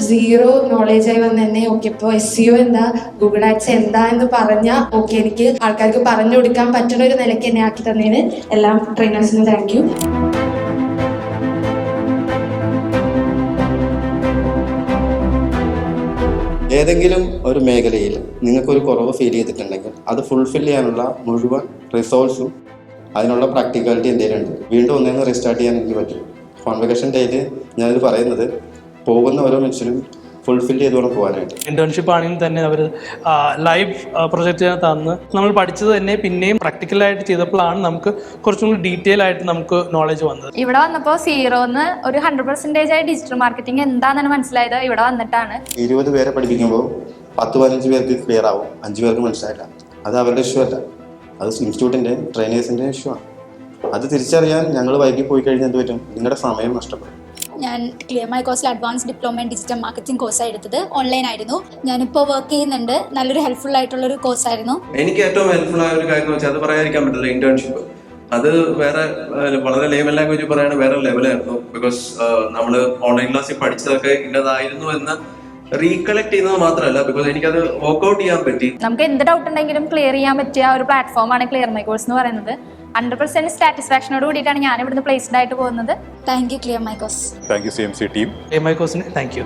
Zero നോളേജായി വന്ന് തന്നെ okay ഇപ്പോൾ SEO എന്താ, ഗൂഗിൾ ആഡ്സ് എന്താ എന്ന് പറഞ്ഞാൽ ഓക്കെ എനിക്ക് ആൾക്കാർക്ക് പറഞ്ഞു കൊടുക്കാൻ പറ്റുന്ന ഒരു നിലയ്ക്ക് എന്നെ ആക്കി തന്നതിന് എല്ലാ ട്രെയിനേഴ്സിനും താങ്ക് യു. ഏതെങ്കിലും ഒരു മേഖലയിൽ നിങ്ങൾക്കൊരു കുറവ് ഫീൽ ചെയ്തിട്ടുണ്ടെങ്കിൽ അത് ഫുൾഫിൽ ചെയ്യാനുള്ള മുഴുവൻ റിസോഴ്സും അതിനുള്ള പ്രാക്ടിക്കാലിറ്റി എന്തെങ്കിലും ഉണ്ട്. വീണ്ടും ഒന്നേന്ന് റീസ്റ്റാർട്ട് ചെയ്യാൻ എനിക്ക് പറ്റും. കോൺവെക്കേഷൻ ഡേയിൽ ഞാനിത് പറയുന്നത് പോകുന്ന ഓരോ മനുഷ്യനും ഫുൾഫിൽ ചെയ്തുകൊണ്ട് പോകാനായിട്ട്. ഇന്റേൺഷിപ്പ് ആണെങ്കിൽ തന്നെ അവർ ലൈവ് പ്രൊജക്റ്റ് തന്ന് നമ്മൾ പഠിച്ചത് തന്നെ പിന്നെയും പ്രാക്ടിക്കലായിട്ട് ചെയ്തപ്പോഴാണ് നമുക്ക് കുറച്ചും കൂടി ഡീറ്റെയിൽ ആയിട്ട് നമുക്ക് നോളജ് വന്നത്. ഇവിടെ വന്നപ്പോൾ സീറോന്ന് ഒരു 100% ആയി ഡിജിറ്റൽ മാർക്കറ്റിംഗ് എന്താണെന്ന് മനസ്സിലായത് ഇവിടെ വന്നിട്ടാണ്. 20 പേരെ പഠിപ്പിക്കുമ്പോൾ 10-15 പേർക്ക് ക്ലിയർ ആവും, 5 പേർക്ക് മനസ്സിലായില്ല. അത് അവരുടെ ഇഷ്യൂ അല്ല, അത് ഇൻസ്റ്റിറ്റ്യൂട്ടിൻ്റെ ട്രെയിനേഴ്സിൻ്റെ ഇഷ്യൂ ആണ്. അത് തിരിച്ചറിയാൻ ഞങ്ങൾ വൈകി പോയി കഴിഞ്ഞാൽ എന്ത് പറ്റും? നിങ്ങളുടെ സമയം നഷ്ടപ്പെടും. ഞാൻ ക്ലിയർ മൈ കോഴ്സിൽ advance diploma in digital marketing കോഴ്സാണ് എടുത്തത്. ഓൺലൈൻ ആയിരുന്നു. ഞാനിപ്പോൾ വർക്ക് ചെയ്യുന്നുണ്ട്. നല്ലൊരു ഹെൽപ്ഫുൾ ആയിട്ടുള്ളൊരു കോഴ്സായിരുന്നു. എനിക്ക് ഏറ്റവും ഹെൽപ്ഫുൾ ആയ ഒരു കാര്യം വെച്ചാൽ അത് പറയാതിരിക്കാൻ പറ്റില്ല, ഇന്റേൺഷിപ്പ്. അത് വേറെ വളരെ ലേവൽ ലാംഗ്വേജ് പറയുകയാണ്, വേറെ ലെവലായിരുന്നു. ബിക്കോസ് നമ്മൾ ഓൺലൈൻ ക്ലാസ്സിൽ പഠിച്ചതൊക്കെ ഇന്നതായിരുന്നു എന്ന് റീകളക്ട് ചെയ്യുന്നത് മാത്രമല്ല, ബിക്കോസ് എനിക്കത് വർക്ക്ഔട്ട് ചെയ്യാൻ പറ്റി. നമുക്ക് എന്ത് ഡൗട്ട് ഉണ്ടെങ്കിലും ക്ലിയർ ചെയ്യാൻ പറ്റിയ ഒരു പ്ലാറ്റ്ഫോമാണ് ക്ലിയർ മൈ കോഴ്സ് എന്ന് പറയുന്നത്. 100% സാറ്റിസ്ഫാക്ഷനോട് കൂടിയിട്ടാണ് ഞാൻ ഇവിടുന്ന് പ്ലേസ്ഡ് ആയിട്ട് പോകുന്നത്. Thank you clear my course. Thank you CMC team. MI കോഴ്സിന് താങ്ക് യു.